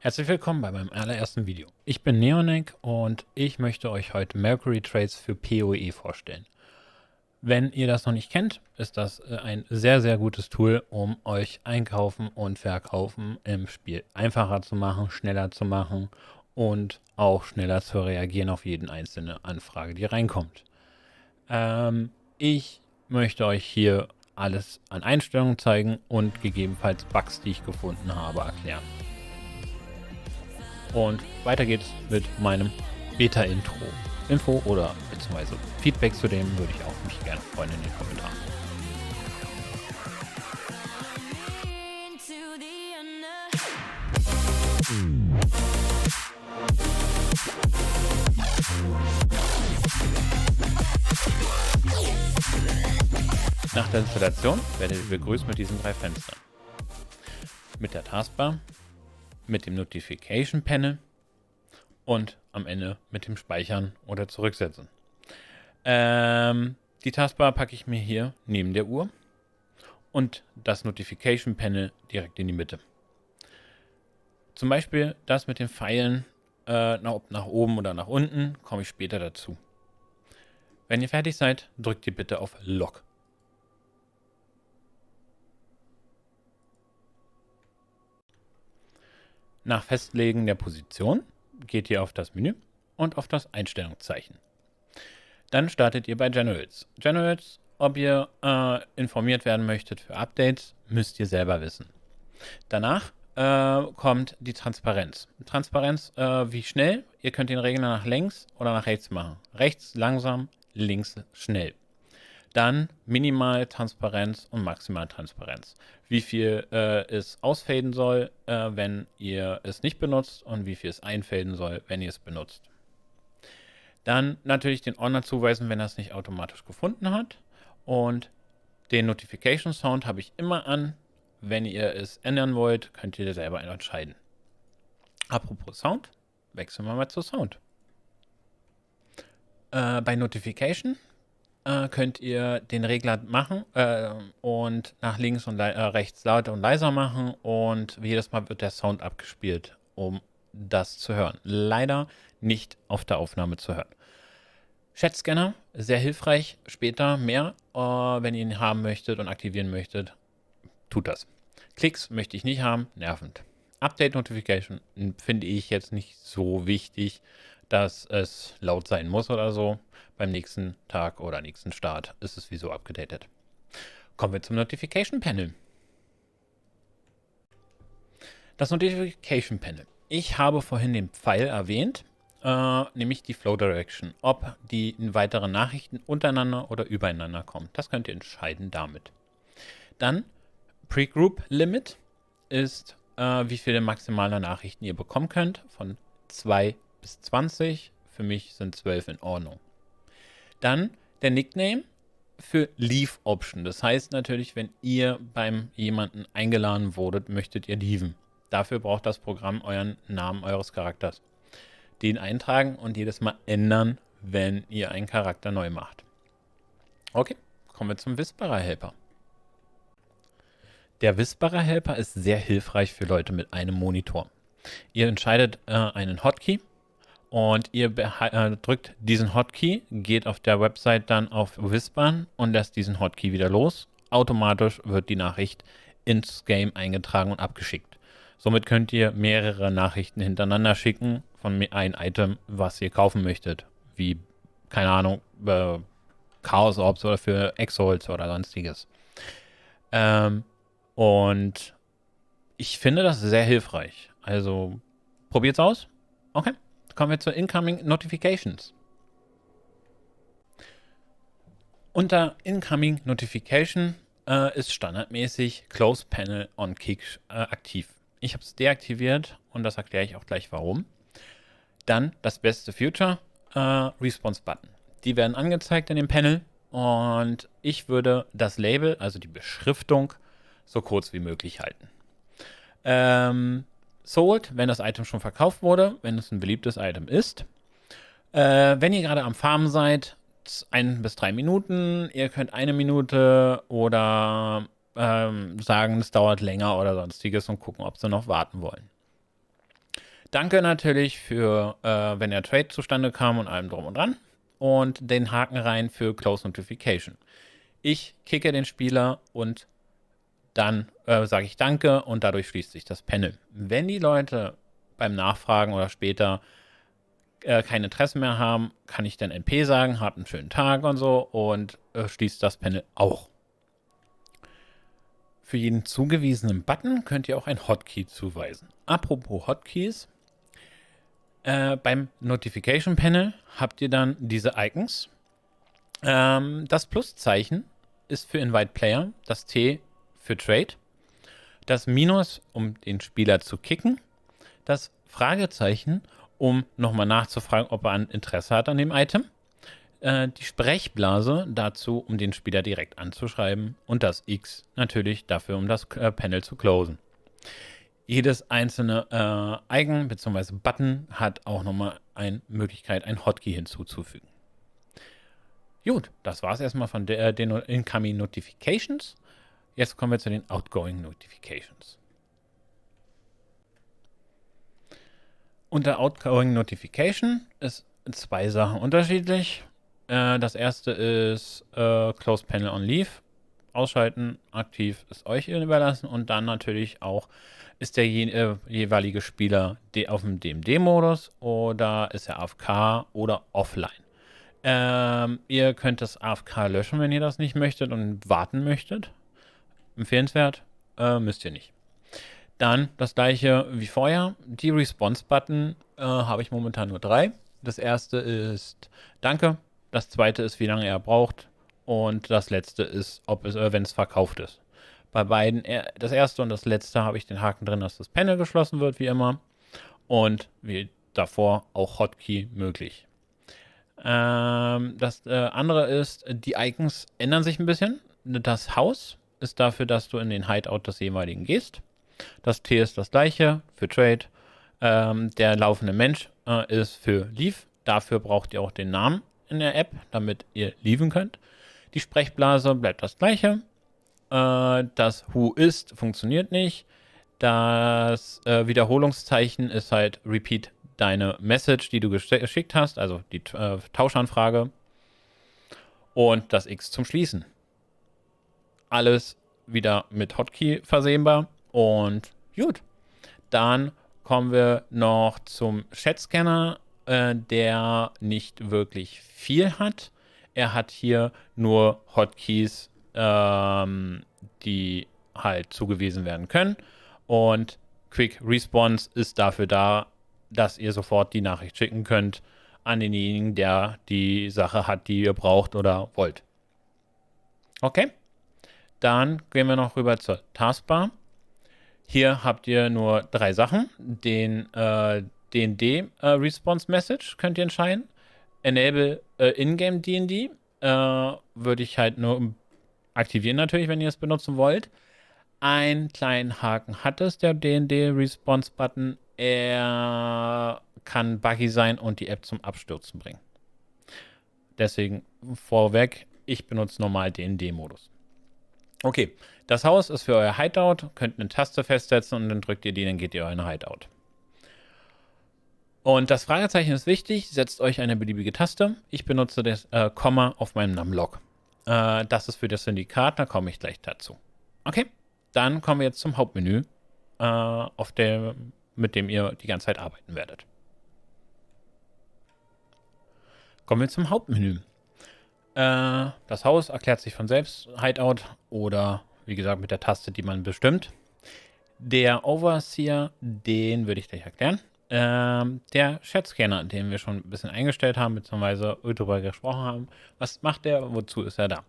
Herzlich willkommen bei meinem allerersten Video. Ich bin Neonic und ich möchte euch heute Mercury Trades für PoE vorstellen. Wenn ihr das noch nicht kennt, ist das ein sehr, sehr gutes Tool, um euch Einkaufen und Verkaufen im Spiel einfacher zu machen, schneller zu machen und auch schneller zu reagieren auf jede einzelne Anfrage, die reinkommt. Ich möchte euch hier alles an Einstellungen zeigen und gegebenenfalls Bugs, die ich gefunden habe, erklären. Und weiter geht's mit meinem Beta-Intro. Info oder beziehungsweise Feedback zu dem würde ich auch mich gerne freuen in den Kommentaren. Nach der Installation werdet ihr begrüßt mit diesen drei Fenstern. Mit der Taskbar, mit dem Notification Panel und am Ende mit dem Speichern oder Zurücksetzen. Die Taskbar packe ich mir hier neben der Uhr und das Notification Panel direkt in die Mitte. Zum Beispiel das mit den Pfeilen nach oben oder nach unten komme ich später dazu. Wenn ihr fertig seid, drückt ihr bitte auf Lock. Nach Festlegen der Position geht ihr auf das Menü und auf das Einstellungszeichen. Dann startet ihr bei Generals. Generals, ob ihr informiert werden möchtet für Updates, müsst ihr selber wissen. Danach kommt die Transparenz. Transparenz, wie schnell? Ihr könnt den Regler nach links oder nach rechts machen. Rechts langsam, links schnell. Dann Minimal-Transparenz und Maximal-Transparenz. Wie viel es ausfaden soll, wenn ihr es nicht benutzt und wie viel es einfaden soll, wenn ihr es benutzt. Dann natürlich den Ordner zuweisen, wenn er es nicht automatisch gefunden hat. Und den Notification Sound habe ich immer an. Wenn ihr es ändern wollt, könnt ihr selber entscheiden. Apropos Sound, wechseln wir mal zu Sound. Bei Notification könnt ihr den Regler machen und nach links und rechts lauter und leiser machen und jedes Mal wird der Sound abgespielt, um das zu hören. Leider nicht auf der Aufnahme zu hören. Chat-Scanner, sehr hilfreich, später mehr, wenn ihr ihn haben möchtet und aktivieren möchtet, tut das. Klicks möchte ich nicht haben, nervend. Update-Notification finde ich jetzt nicht so wichtig, dass es laut sein muss oder so. Beim nächsten Tag oder nächsten Start ist es sowieso abgedatet. Kommen wir zum Notification Panel. Das Notification Panel. Ich habe vorhin den Pfeil erwähnt, nämlich die Flow Direction, ob die weiteren Nachrichten untereinander oder übereinander kommen. Das könnt ihr entscheiden damit. Dann Pre-Group Limit ist, wie viele maximale Nachrichten ihr bekommen könnt, von 2 bis 20. Für mich sind 12 in Ordnung. Dann der Nickname für Leave Option. Das heißt natürlich, wenn ihr beim jemanden eingeladen wurdet, möchtet ihr leaven. Dafür braucht das Programm euren Namen eures Charakters. Den eintragen und jedes Mal ändern, wenn ihr einen Charakter neu macht. Okay, kommen wir zum Whisperer Helper. Der Whisperer Helper ist sehr hilfreich für Leute mit einem Monitor. Ihr entscheidet einen Hotkey und ihr drückt diesen Hotkey, geht auf der Website dann auf Whispern und lässt diesen Hotkey wieder los. Automatisch wird die Nachricht ins Game eingetragen und abgeschickt. Somit könnt ihr mehrere Nachrichten hintereinander schicken von einem Item, was ihr kaufen möchtet. Wie, keine Ahnung, Chaos Orbs oder für Exalts oder sonstiges. Und ich finde das sehr hilfreich. Also probiert's aus. Okay, kommen wir zu Incoming Notifications. Unter Incoming Notification ist standardmäßig Close Panel on Kick aktiv. Ich habe es deaktiviert und das erkläre ich auch gleich warum. Dann das beste Future, Response Button. Die werden angezeigt in dem Panel und ich würde das Label, also die Beschriftung, so kurz wie möglich halten. Sold, wenn das Item schon verkauft wurde, wenn es ein beliebtes Item ist. Wenn ihr gerade am Farmen seid, 1 bis 3 Minuten. Ihr könnt 1 Minute oder sagen, es dauert länger oder sonstiges und gucken, ob sie noch warten wollen. Danke natürlich für, wenn der Trade zustande kam und allem drum und dran. Und den Haken rein für Close Notification. Ich kicke den Spieler und dann sage ich Danke und dadurch schließt sich das Panel. Wenn die Leute beim Nachfragen oder später kein Interesse mehr haben, kann ich dann NP sagen, habt einen schönen Tag und so und schließt das Panel auch. Für jeden zugewiesenen Button könnt ihr auch ein Hotkey zuweisen. Apropos Hotkeys, beim Notification Panel habt ihr dann diese Icons. Das Pluszeichen ist für Invite Player, das T für Trade, das Minus, um den Spieler zu kicken, das Fragezeichen, um nochmal nachzufragen, ob er ein Interesse hat an dem Item, die Sprechblase dazu, um den Spieler direkt anzuschreiben und das X natürlich dafür, um das Panel zu closen. Jedes einzelne Icon bzw. Button hat auch nochmal eine Möglichkeit, ein Hotkey hinzuzufügen. Gut, das war es erstmal von den Incoming Notifications. Jetzt kommen wir zu den Outgoing Notifications. Unter Outgoing Notification ist zwei Sachen unterschiedlich. Das erste ist Close Panel on Leave. Ausschalten, aktiv ist euch überlassen. Und dann natürlich auch, ist der jeweilige Spieler auf dem DMD-Modus oder ist er AFK oder offline. Ihr könnt das AFK löschen, wenn ihr das nicht möchtet und warten möchtet. Empfehlenswert, müsst ihr nicht. Dann das gleiche wie vorher. Die Response-Button habe ich momentan nur 3. Das erste ist Danke. Das zweite ist, wie lange er braucht. Und das letzte ist, wenn es verkauft ist. Bei beiden, das erste und das letzte, habe ich den Haken drin, dass das Panel geschlossen wird, wie immer. Und wie davor auch Hotkey möglich. Das andere ist, die Icons ändern sich ein bisschen. Das Haus ist dafür, dass du in den Hideout des jeweiligen gehst. Das T ist das gleiche für Trade. Der laufende Mensch ist für Leave. Dafür braucht ihr auch den Namen in der App, damit ihr leaven könnt. Die Sprechblase bleibt das gleiche. Das Who ist funktioniert nicht. Das Wiederholungszeichen ist halt Repeat deine Message, die du geschickt hast, also die Tauschanfrage. Und das X zum Schließen. Alles wieder mit Hotkey versehenbar. Und gut, dann kommen wir noch zum Chat-Scanner, der nicht wirklich viel hat. Er hat hier nur Hotkeys, die halt zugewiesen werden können. Und Quick Response ist dafür da, dass ihr sofort die Nachricht schicken könnt an denjenigen, der die Sache hat, die ihr braucht oder wollt. Okay, dann gehen wir noch rüber zur Taskbar. Hier habt ihr nur 3 Sachen. Den D&D Response Message könnt ihr entscheiden. Enable In-Game D&D würde ich halt nur aktivieren natürlich, wenn ihr es benutzen wollt. Einen kleinen Haken hat es, der D&D Response Button. Er kann buggy sein und die App zum Abstürzen bringen. Deswegen vorweg, ich benutze normal D&D-Modus. Okay, das Haus ist für euer Hideout. Könnt eine Taste festsetzen und dann drückt ihr die, dann geht ihr in euer Hideout. Und das Fragezeichen ist wichtig. Setzt euch eine beliebige Taste. Ich benutze das Komma auf meinem Numlock. Das ist für das Syndikat, da komme ich gleich dazu. Okay, dann kommen wir jetzt zum Hauptmenü, mit dem ihr die ganze Zeit arbeiten werdet. Kommen wir zum Hauptmenü. Das Haus erklärt sich von selbst, Hideout oder wie gesagt mit der Taste, die man bestimmt. Der Overseer, den würde ich gleich erklären. Der Chat-Scanner, den wir schon ein bisschen eingestellt haben, beziehungsweise darüber gesprochen haben. Was macht der? Wozu ist er da?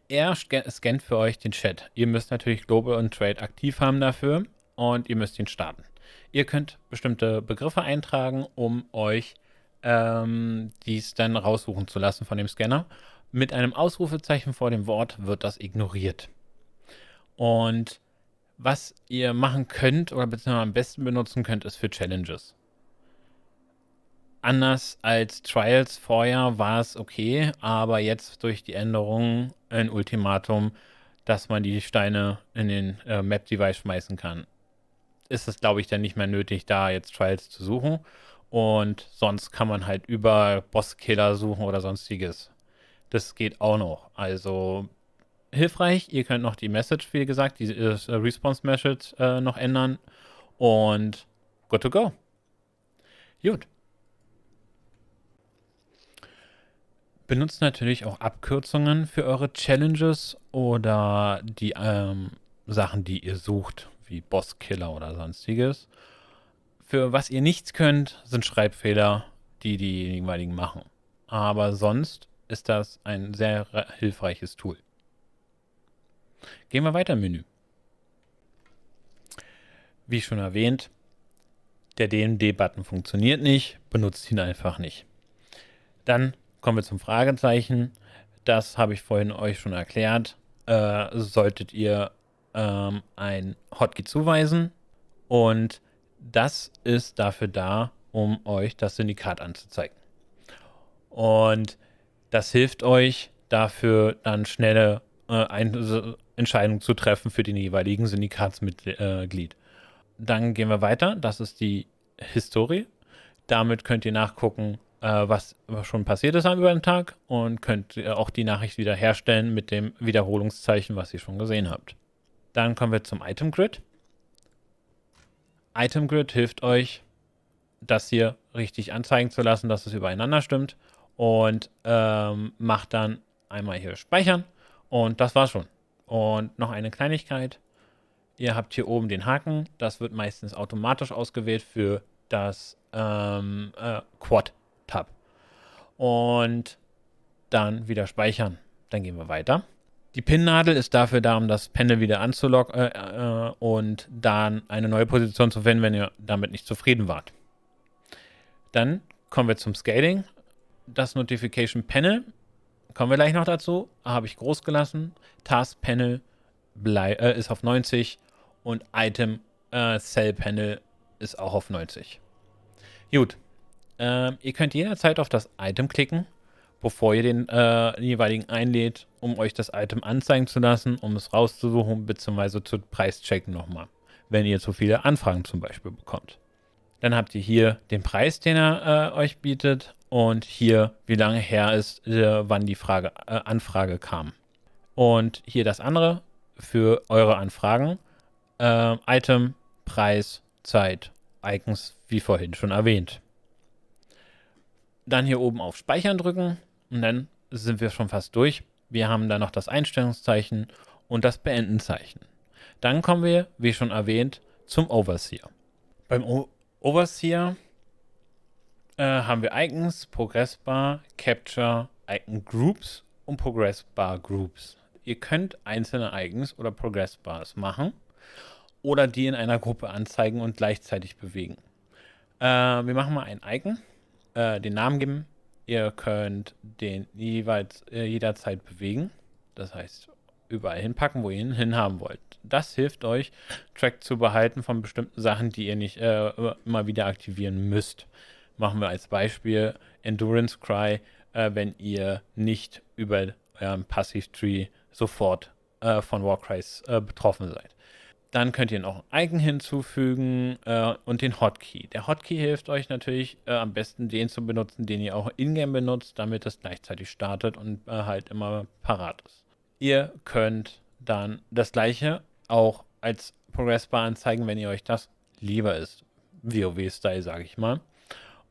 Er scannt für euch den Chat. Ihr müsst natürlich Global und Trade aktiv haben dafür und ihr müsst ihn starten. Ihr könnt bestimmte Begriffe eintragen, um euch dies dann raussuchen zu lassen von dem Scanner. Mit einem Ausrufezeichen vor dem Wort wird das ignoriert. Und was ihr machen könnt oder beziehungsweise am besten benutzen könnt, ist für Challenges. Anders als Trials vorher war es okay, aber jetzt durch die Änderungen ein Ultimatum, dass man die Steine in den Map-Device schmeißen kann. ist es, glaube ich, dann nicht mehr nötig, da jetzt Trials zu suchen. Und sonst kann man halt über Bosskiller suchen oder sonstiges. Das geht auch noch. Also hilfreich. Ihr könnt noch die Message, wie gesagt, die Response Message noch ändern. Und good to go. Gut. Benutzt natürlich auch Abkürzungen für eure Challenges oder die Sachen, die ihr sucht, wie Bosskiller oder sonstiges. Für was ihr nichts könnt, sind Schreibfehler, die die jeweiligen machen. Aber sonst ist das ein sehr hilfreiches Tool. Gehen wir weiter im Menü. Wie schon erwähnt, der DND-Button funktioniert nicht, benutzt ihn einfach nicht. Dann kommen wir zum Fragezeichen. Das habe ich vorhin euch schon erklärt. Solltet ihr ein Hotkey zuweisen und das ist dafür da, um euch das Syndikat anzuzeigen. Und das hilft euch dafür, dann schnelle Entscheidungen zu treffen für den jeweiligen Syndikatsmitglied. Dann gehen wir weiter. Das ist die Historie. Damit könnt ihr nachgucken, was schon passiert ist über den Tag und könnt auch die Nachricht wieder herstellen mit dem Wiederholungszeichen, was ihr schon gesehen habt. Dann kommen wir zum Item Grid. Item Grid hilft euch, das hier richtig anzeigen zu lassen, dass es übereinander stimmt und macht dann einmal hier Speichern und das war's schon. Und noch eine Kleinigkeit. Ihr habt hier oben den Haken. Das wird meistens automatisch ausgewählt für das Quad-Tab. Und dann wieder speichern. Dann gehen wir weiter. Die Pin-Nadel ist dafür da, um das Panel wieder anzulocken und dann eine neue Position zu finden, wenn ihr damit nicht zufrieden wart. Dann kommen wir zum Scaling. Das Notification Panel, kommen wir gleich noch dazu, habe ich groß gelassen. Task Panel ist auf 90 und Item Cell Panel ist auch auf 90. Gut, ihr könnt jederzeit auf das Item klicken, bevor ihr den jeweiligen einlädt, um euch das Item anzeigen zu lassen, um es rauszusuchen, beziehungsweise zu Preischecken nochmal, wenn ihr zu viele Anfragen zum Beispiel bekommt. Dann habt ihr hier den Preis, den er euch bietet und hier, wie lange her ist, wann die Anfrage kam. Und hier das andere für eure Anfragen. Item, Preis, Zeit, Icons, wie vorhin schon erwähnt. Dann hier oben auf Speichern drücken und dann sind wir schon fast durch. Wir haben da noch das Einstellungszeichen und das Beendenzeichen. Dann kommen wir, wie schon erwähnt, zum Overseer. Beim Overseer haben wir Icons, Progress Bar, Capture, Icon Groups und Progress Bar Groups. Ihr könnt einzelne Icons oder Progress Bars machen oder die in einer Gruppe anzeigen und gleichzeitig bewegen. Wir machen mal ein Icon, den Namen geben. Ihr könnt den jeweils jederzeit bewegen. Das heißt, überall hinpacken, wo ihr ihn hinhaben wollt. Das hilft euch, Track zu behalten von bestimmten Sachen, die ihr nicht immer wieder aktivieren müsst. Machen wir als Beispiel Endurance Cry, wenn ihr nicht über euren Passive-Tree sofort von Warcries betroffen seid. Dann könnt ihr noch ein Icon hinzufügen und den Hotkey. Der Hotkey hilft euch natürlich am besten den zu benutzen, den ihr auch in-game benutzt, damit es gleichzeitig startet und halt immer parat ist. Ihr könnt dann das gleiche auch als Progress-Bar anzeigen, wenn ihr euch das lieber ist. WoW-Style, sage ich mal.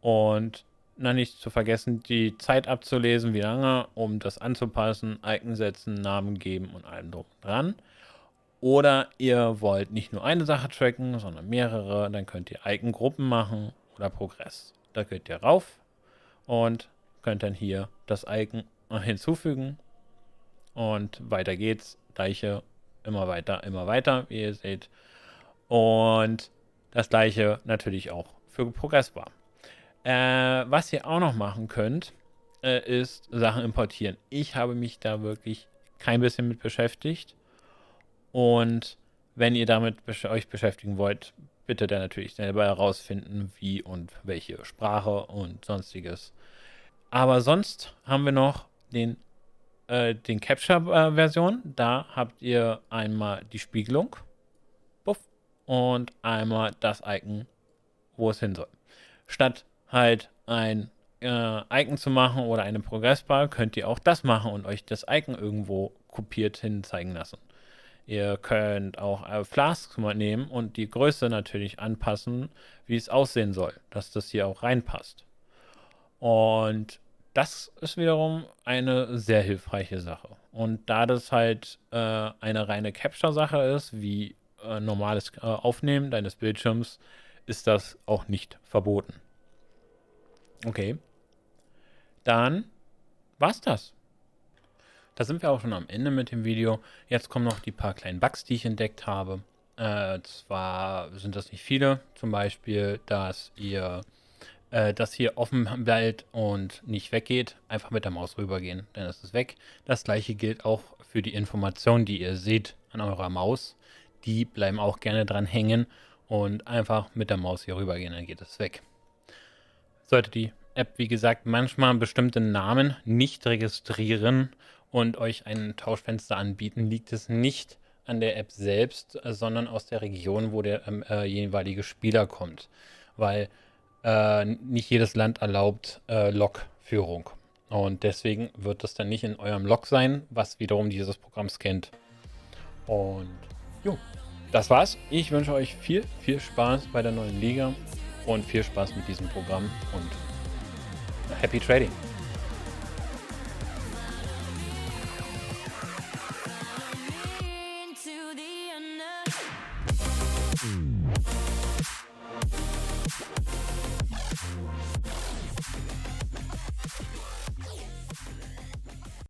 Und dann nicht zu vergessen, die Zeit abzulesen, wie lange, um das anzupassen, Icon setzen, Namen geben und allem drum dran. Oder ihr wollt nicht nur eine Sache tracken, sondern mehrere, dann könnt ihr Icon-Gruppen machen oder Progress. Da könnt ihr rauf und könnt dann hier das Icon hinzufügen und weiter geht's. Gleiche, immer weiter, wie ihr seht. Und das gleiche natürlich auch für Progressbar. Was ihr auch noch machen könnt, ist Sachen importieren. Ich habe mich da wirklich kein bisschen mit beschäftigt. Und wenn ihr damit euch beschäftigen wollt, bitte dann natürlich selber herausfinden, wie und welche Sprache und sonstiges. Aber sonst haben wir noch den Capture-Version. Da habt ihr einmal die Spiegelung. Puff. und einmal das Icon, wo es hin soll. Statt halt ein Icon zu machen oder eine Progressbar, könnt ihr auch das machen und euch das Icon irgendwo kopiert hinzeigen lassen. Ihr könnt auch Flasks mal nehmen und die Größe natürlich anpassen, wie es aussehen soll, dass das hier auch reinpasst. Und das ist wiederum eine sehr hilfreiche Sache. Und da das halt eine reine Capture-Sache ist, wie normales Aufnehmen deines Bildschirms, ist das auch nicht verboten. Okay, dann war's das. Da sind wir auch schon am Ende mit dem Video. Jetzt kommen noch die paar kleinen Bugs, die ich entdeckt habe. Zwar sind das nicht viele. Zum Beispiel, dass ihr das hier offen bleibt und nicht weggeht. Einfach mit der Maus rübergehen, dann ist es weg. Das gleiche gilt auch für die Informationen, die ihr seht an eurer Maus. Die bleiben auch gerne dran hängen und einfach mit der Maus hier rübergehen, dann geht es weg. Sollte die App, wie gesagt, manchmal bestimmte Namen nicht registrieren und euch ein Tauschfenster anbieten, liegt es nicht an der App selbst, sondern aus der Region, wo der jeweilige Spieler kommt. Weil nicht jedes Land erlaubt Log-Führung. Und deswegen wird das dann nicht in eurem Log sein, was wiederum dieses Programm scannt. Und jo, das war's. Ich wünsche euch viel Spaß bei der neuen Liga und viel Spaß mit diesem Programm und Happy Trading.